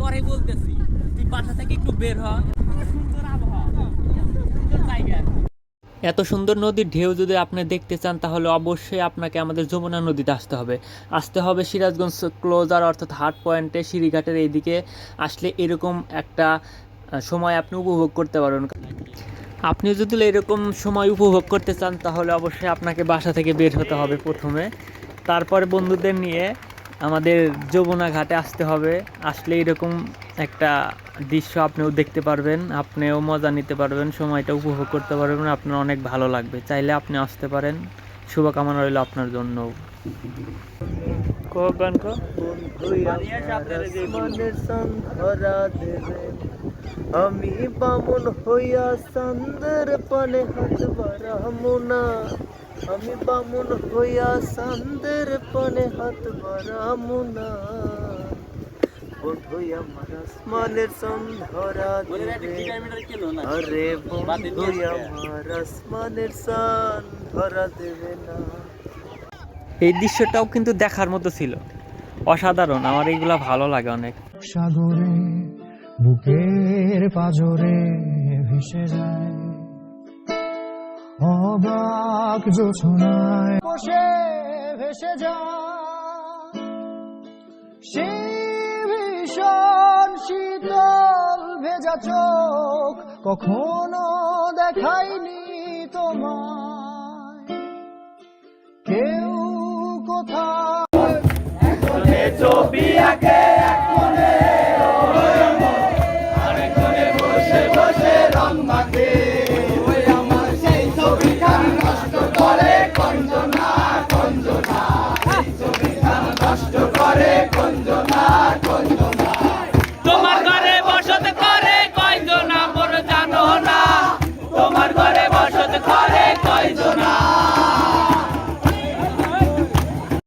পরে বলতেছি, তুই বাসা থেকে একটু বের হ। সুন্দর আবহাওয়া, সুন্দর জায়গা। এত সুন্দর নদীর ঢেউ যদি আপনি দেখতে চান তাহলে অবশ্যই আপনাকে আমাদের যমুনা নদীতে আসতে হবে সিরাজগঞ্জ ক্লোজার অর্থাৎ হাট পয়েন্টে সিঁড়িঘাটের এইদিকে আসলে এরকম একটা সময় আপনি উপভোগ করতে পারবেন। আপনি যদি এরকম সময় উপভোগ করতে চান তাহলে অবশ্যই আপনাকে বাসা থেকে বের হতে হবে প্রথমে, তারপরে বন্ধুদের নিয়ে আমাদের যমুনা ঘাটে আসতে হবে। আসলে এরকম একটা দৃশ্য আপনিও দেখতে পারবেন, আপনিও মজা নিতে পারবেন, সময়টা উপভোগ করতে পারবেন, আপনার অনেক ভালো লাগবে। চাইলে আপনি আসতে পারেন, শুভকামনা রইল আপনার জন্য। আমি বামুন হইয়া চাঁদের পানে হাত বাড়ামুনা, আমি বামুন হইয়া চাঁদের পানে হাত বাড়ামুনা, বন্ধু আমার আসমানের চাঁদ ধরা দেবে, আরে বন্ধু আমার আসমানের চাঁদ ধরা দেবে না। এই দৃশ্যটাও কিন্তু দেখার মতো ছিল, অসাধারণ। আমার এইগুলা ভালো লাগে অনেক। সাগরে বুকের পাজরে ভেসে যায় অবাক জোছনায় বসে ভেসে যায় সে ভীষণ শীতল ভেজা চোখ কখনো দেখায়নি তোমার।